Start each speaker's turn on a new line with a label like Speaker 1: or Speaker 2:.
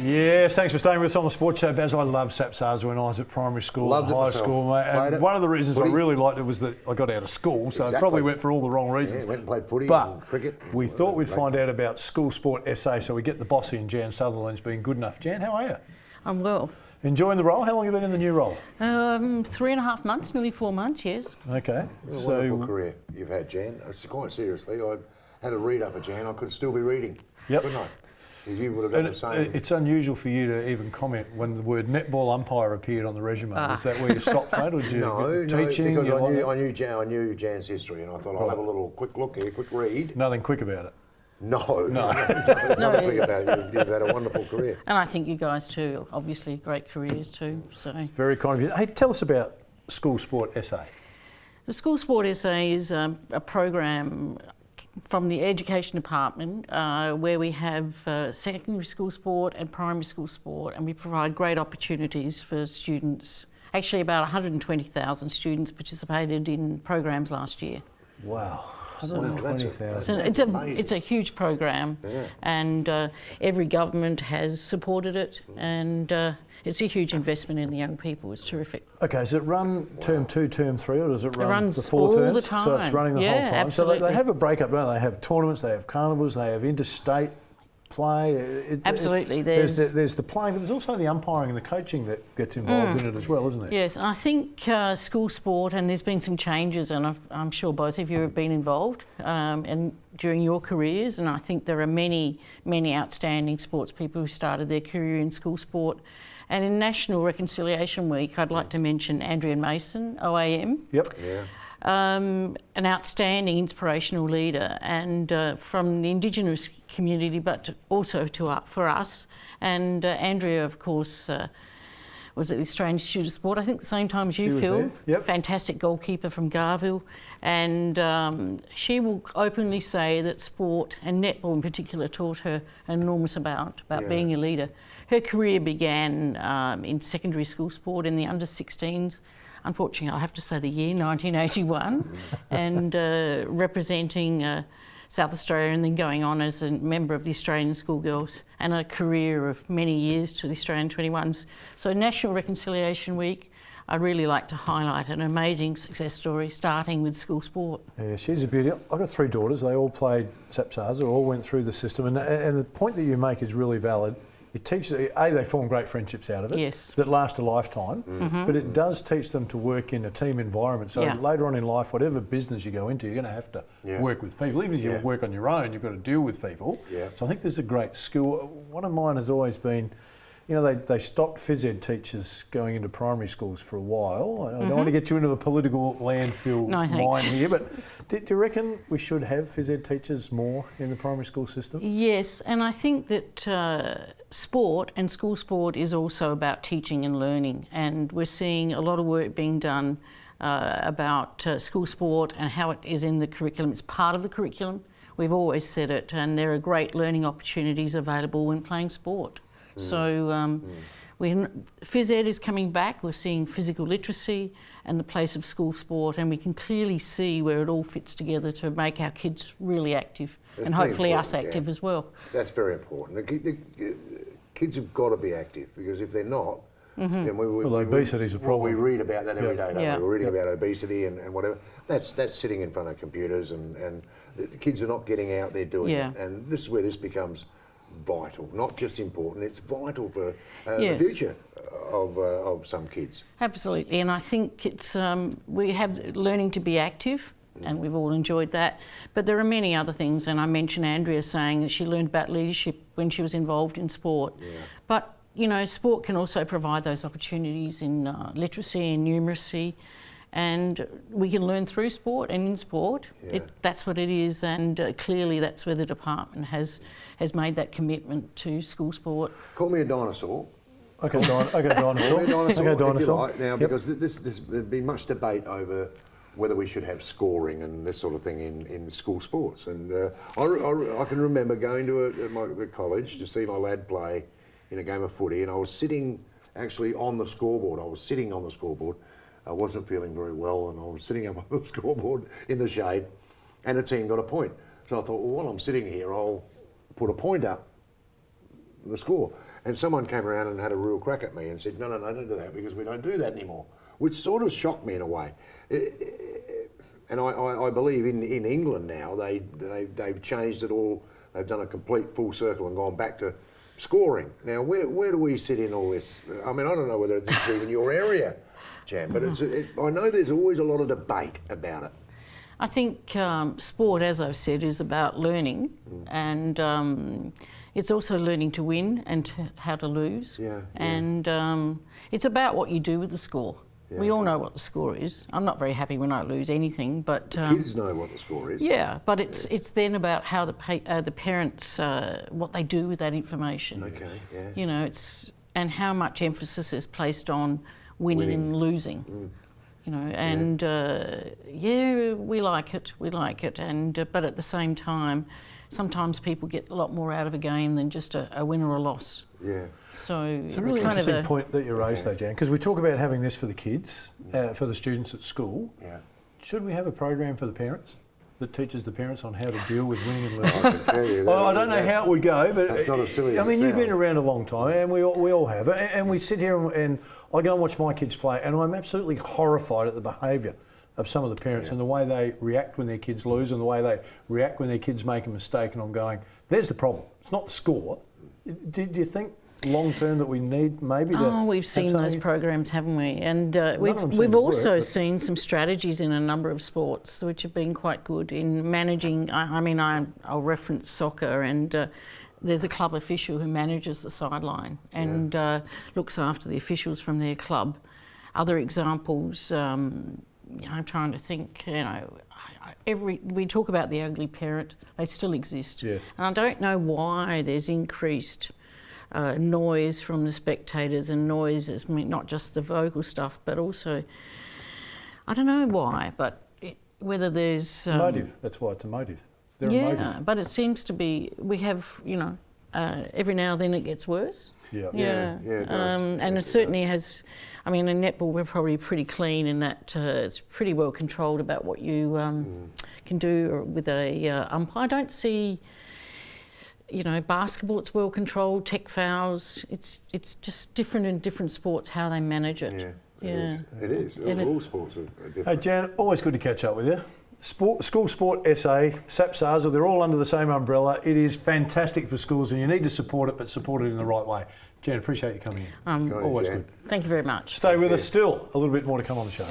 Speaker 1: Yes, thanks for staying with us on the Sports Show, Baz. I loved SASS when I was at primary school and high school, mate. And one of the reasons I really liked it was that I got out of school, so I probably went for all the wrong reasons.
Speaker 2: Yeah, went and played footy
Speaker 1: but
Speaker 2: and cricket.
Speaker 1: We thought we'd find out about school sport SA, so we get the boss in, Jan Sutherland's been good enough. Jan, how are you?
Speaker 3: I'm well.
Speaker 1: Enjoying the role? How long have you been in the new role?
Speaker 3: 3.5 months, nearly 4 months, yes.
Speaker 1: Okay.
Speaker 2: What a wonderful career you've had, Jan. Quite seriously, I had a read up at Jan. I could still be reading.
Speaker 1: Yep.
Speaker 2: Couldn't I? You would have done the same.
Speaker 1: It's unusual for you to even comment when the word netball umpire appeared on the resume. Is that where you stopped, mate, or did you teaching?
Speaker 2: No, because I knew Jan's history, and I thought I'll have a little quick look here, quick read.
Speaker 1: Nothing quick about it.
Speaker 2: No. Nothing quick about it. You've had a wonderful career.
Speaker 3: And I think you guys too, obviously great careers too. So
Speaker 1: very kind of you. Hey, tell us about School Sport SA.
Speaker 3: The School Sport SA is a program from the Education Department where we have secondary school sport and primary school sport, and we provide great opportunities for students. Actually, about 120,000 students participated in programs last year.
Speaker 1: Wow.
Speaker 3: So
Speaker 1: $120,000.
Speaker 3: it's a huge program, and every government has supported it, and it's a huge investment in the young people. It's terrific.
Speaker 1: Okay, does it run term 2, term 3, or does it run the 4
Speaker 3: all
Speaker 1: terms?
Speaker 3: the time.
Speaker 1: So it's running the whole time.
Speaker 3: Absolutely.
Speaker 1: So they have a breakup, don't they? They have tournaments, they have carnivals, they have interstate play.
Speaker 3: Absolutely.
Speaker 1: There's the playing, but there's also the umpiring and the coaching that gets involved in it as well, isn't it?
Speaker 3: Yes, I think school sport, and there's been some changes, and I'm sure both of you have been involved and during your careers, and I think there are many outstanding sports people who started their career in school sport. And in National Reconciliation Week, I'd like to mention Andrea Mason, OAM.
Speaker 1: Yep.
Speaker 2: Yeah.
Speaker 3: An outstanding inspirational leader, and from the Indigenous community, but also for us. And Andrea, of course, was at the Australian Institute of Sport, I think the same time as you, Phil.
Speaker 1: Yep.
Speaker 3: Fantastic goalkeeper from Garville. And she will openly say that sport, and netball in particular, taught her an enormous amount about being a leader. Her career began in secondary school sport in the under-16s. Unfortunately, I'll have to say the year, 1981, and representing South Australia, and then going on as a member of the Australian Schoolgirls, and a career of many years to the Australian 21s. So National Reconciliation Week, I'd really like to highlight an amazing success story, starting with school sport.
Speaker 1: Yeah, she's a beauty. I've got 3 daughters. They all played SASS, or all went through the system, and the point that you make is really valid. It teaches, they form great friendships out of it that last a lifetime, but it does teach them to work in a team environment. So later on in life, whatever business you go into, you're going to have to work with people. Even if you work on your own, you've got to deal with people. So I think there's a great skill. One of mine has always been, they stopped phys ed teachers going into primary schools for a while. I don't want to get you into the political landfill mine here, but do you reckon we should have phys ed teachers more in the primary school system?
Speaker 3: Yes, and I think that sport and school sport is also about teaching and learning, and we're seeing a lot of work being done about school sport and how it is in the curriculum. It's part of the curriculum. We've always said it, and there are great learning opportunities available when playing sport. So phys ed is coming back. We're seeing physical literacy and the place of school sport, and we can clearly see where it all fits together to make our kids really active, and hopefully us active as well.
Speaker 2: That's very important. The kids have got to be active, because if they're not, then
Speaker 1: obesity is a problem.
Speaker 2: We read about that every day, don't we? We're reading about obesity and whatever. That's sitting in front of computers, and the kids are not getting out there doing it. And this is where this becomes vital, not just important, it's vital for the future of some kids.
Speaker 3: Absolutely, and I think it's we have learning to be active, and we've all enjoyed that, but there are many other things, and I mentioned Andrea saying that she learned about leadership when she was involved in sport. But sport can also provide those opportunities in literacy and numeracy, and we can learn through sport and in sport. That's what it is, and clearly that's where the department has made that commitment to school sport.
Speaker 2: Call me a dinosaur.
Speaker 1: Okay, dinosaur.
Speaker 2: Call me a dinosaur,
Speaker 1: okay, dinosaur.
Speaker 2: if you like. Now, because there's been much debate over whether we should have scoring and this sort of thing in school sports. And I can remember going to the college to see my lad play in a game of footy, and I was sitting actually on the scoreboard. I wasn't feeling very well, and I was sitting up on the scoreboard in the shade, and the team got a point. So I thought, well, while I'm sitting here, I'll put a point up, the score. And someone came around and had a real crack at me and said, no, don't do that because we don't do that anymore, which sort of shocked me in a way. And I believe in England now, they've changed it all. They've done a complete full circle and gone back to scoring. Now, where do we sit in all this? I mean, I don't know whether it's even your area, Jan, but I know there's always a lot of debate about it.
Speaker 3: I think sport, as I've said, is about learning, and it's also learning to win and how to lose.
Speaker 2: Yeah.
Speaker 3: And it's about what you do with the score. Yeah. We all know what the score is. I'm not very happy when I lose anything, but
Speaker 2: the kids know what the score is.
Speaker 3: Yeah, but it's then about how the parents what they do with that information.
Speaker 2: Okay. Yeah.
Speaker 3: You know, and how much emphasis is placed on winning. And losing. You know, and we like it, and but at the same time, sometimes people get a lot more out of a game than just a win or a loss.
Speaker 2: Yeah.
Speaker 3: So
Speaker 1: it's a really interesting point that you raised, though, Jan, because we talk about having this for the kids, for the students at school.
Speaker 2: Yeah.
Speaker 1: Should we have a program for the parents that teaches the parents on how to deal with winning and losing?
Speaker 2: I can tell you that.
Speaker 1: Well, I don't know how it would go, but
Speaker 2: that's not as silly as
Speaker 1: I mean,
Speaker 2: it
Speaker 1: you've been
Speaker 2: sounds.
Speaker 1: around a long time, and we all have, and we sit here and I go and watch my kids play, and I'm absolutely horrified at the behaviour of some of the parents and the way they react when their kids lose and the way they react when their kids make a mistake. And I'm going, there's the problem. It's not the score. Do you think long term that we need maybe?
Speaker 3: We've seen those programs, haven't we? And we've also seen some strategies in a number of sports which have been quite good in managing. I'll reference soccer, and there's a club official who manages the sideline and looks after the officials from their club. Other examples. I'm trying to think, we talk about the ugly parent, they still exist.
Speaker 1: Yes.
Speaker 3: And I don't know why there's increased noise from the spectators and noises, not just the vocal stuff, but also, I don't know why, but whether there's...
Speaker 1: motive, that's why it's a motive. They're a motive.
Speaker 3: But it seems to be, we have, every now and then it gets worse.
Speaker 2: Yeah, it does.
Speaker 3: And it certainly has... I mean, in netball, we're probably pretty clean in that it's pretty well controlled about what you can do with a umpire. I don't see, basketball, it's well controlled, tech fouls. It's just different in different sports how they manage it.
Speaker 2: Yeah, it is. All sports are different.
Speaker 1: Hey, Jan, always good to catch up with you. School Sport SA, SASS, they're all under the same umbrella. It is fantastic for schools and you need to support it, but support it in the right way. Jan, appreciate you coming in. Always good.
Speaker 3: Thank you very much.
Speaker 1: Stay with us still. A little bit more to come on the show.